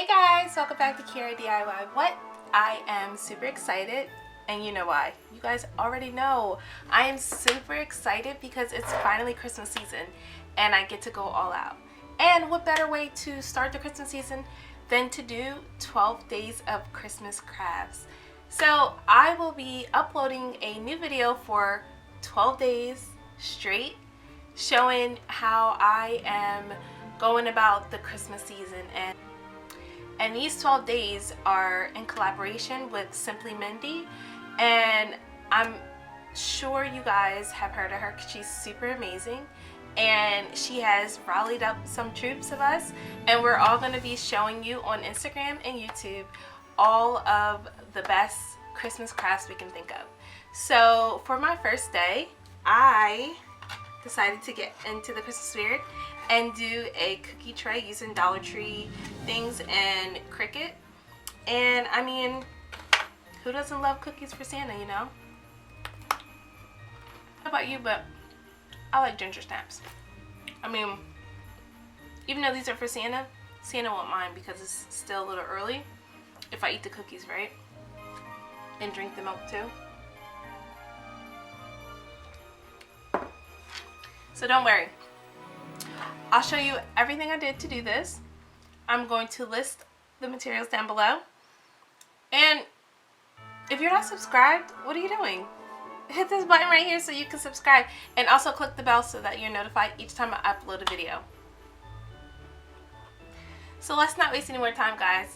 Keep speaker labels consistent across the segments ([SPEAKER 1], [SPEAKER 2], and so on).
[SPEAKER 1] Hey guys, welcome back to Chiara DIY What? I am super excited, and you know why. You guys already know. I am super excited because it's finally Christmas season and I get to go all out. And what better way to start the Christmas season than to do 12 days of Christmas crafts. So I will be uploading a new video for 12 days straight showing how I am going about the Christmas season, and these 12 days are in collaboration with Simply Mindy, and I'm sure you guys have heard of her because she's super amazing, and she has rallied up some troops of us, and we're all going to be showing you on Instagram and YouTube all of the best Christmas crafts we can think of. So for my first day, I decided to get into the Christmas spirit and do a cookie tray using Dollar Tree things and Cricut. And I mean, who doesn't love cookies for Santa, you know? I don't know about you, but I like ginger snaps. I mean, even though these are for Santa, Santa won't mind because it's still a little early if I eat the cookies, right? And drink the milk too. So don't worry. I'll show you everything I did to do this. I'm going to list the materials down below. And if you're not subscribed, what are you doing? Hit this button right here so you can subscribe. And also click the bell so that you're notified each time I upload a video. So let's not waste any more time, guys.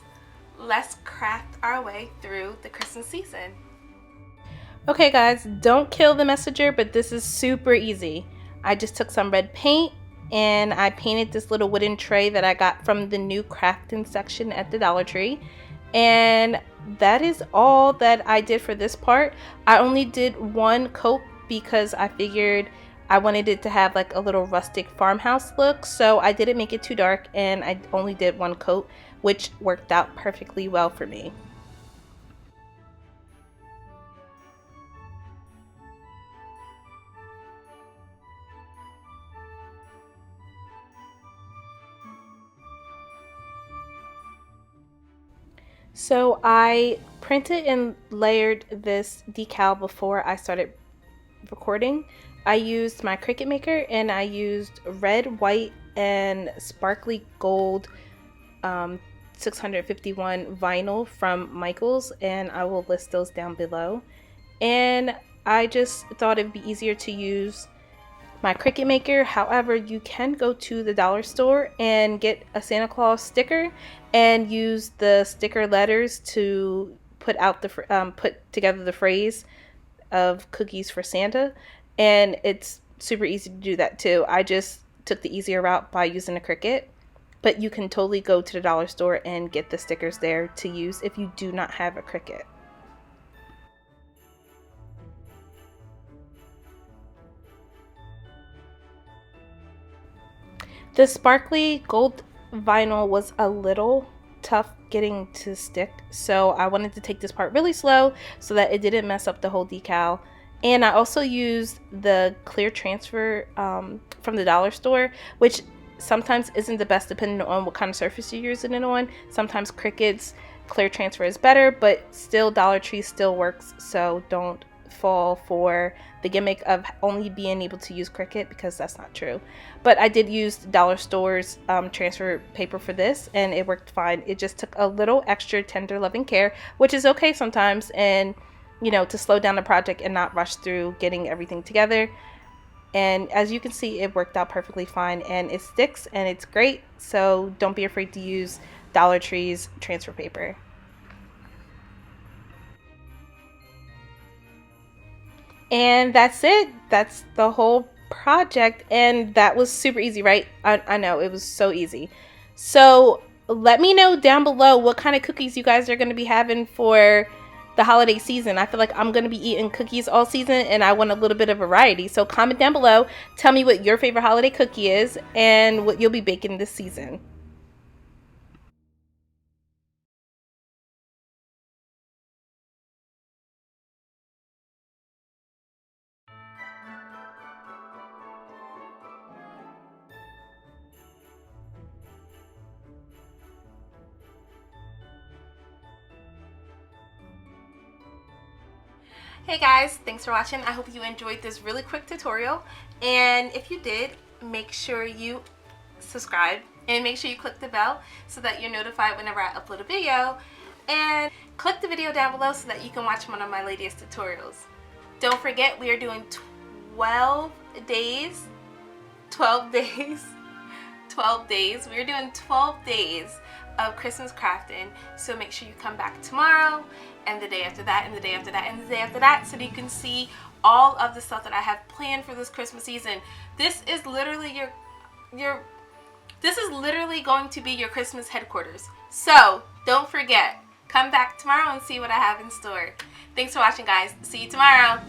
[SPEAKER 1] Let's craft our way through the Christmas season. Okay guys, don't kill the messenger, but this is super easy. I just took some red paint and I painted this little wooden tray that I got from the new crafting section at the Dollar Tree. And that is all that I did for this part. I only did one coat because I figured I wanted it to have like a little rustic farmhouse look. So I didn't make it too dark and I only did one coat, which worked out perfectly well for me. So I printed and layered this decal before I started recording. I used my Cricut Maker and I used red, white, and sparkly gold 651 vinyl from Michaels, and I will list those down below. And I just thought it'd be easier to use my Cricut Maker. However, you can go to the dollar store and get a Santa Claus sticker and use the sticker letters to put out the put together the phrase of cookies for Santa, and it's super easy to do that too. I just took the easier route by using a Cricut, but you can totally go to the dollar store and get the stickers there to use if you do not have a Cricut. The sparkly gold vinyl was a little tough getting to stick, so I wanted to take this part really slow so that it didn't mess up the whole decal. And I also used the clear transfer from the dollar store, which sometimes isn't the best depending on what kind of surface you're using it on. Sometimes Cricut's clear transfer is better, but still Dollar Tree still works, so don't fall for the gimmick of only being able to use Cricut, because that's not true. But I did use dollar store's transfer paper for this, and it worked fine. It just took a little extra tender loving care, which is okay sometimes, and you know, to slow down the project and not rush through getting everything together. And as you can see, it worked out perfectly fine, and it sticks and it's great. So don't be afraid to use Dollar Tree's transfer paper. And that's it. That's the whole project. And that was super easy, right? I know, it was so easy. So let me know down below what kind of cookies you guys are going to be having for the holiday season. I feel like I'm going to be eating cookies all season and I want a little bit of variety. So comment down below. Tell me what your favorite holiday cookie is and what you'll be baking this season. Hey guys, thanks for watching. I hope you enjoyed this really quick tutorial, and if you did, make sure you subscribe and make sure you click the bell so that you're notified whenever I upload a video, and click the video down below so that you can watch one of my latest tutorials. Don't forget, we are doing 12 days. We're doing 12 days of Christmas crafting, so make sure you come back tomorrow and the day after that and the day after that and the day after that so that you can see all of the stuff that I have planned for this Christmas season. This is literally this is literally going to be your Christmas headquarters. So don't forget, come back tomorrow and see what I have in store. Thanks for watching, guys. See you tomorrow.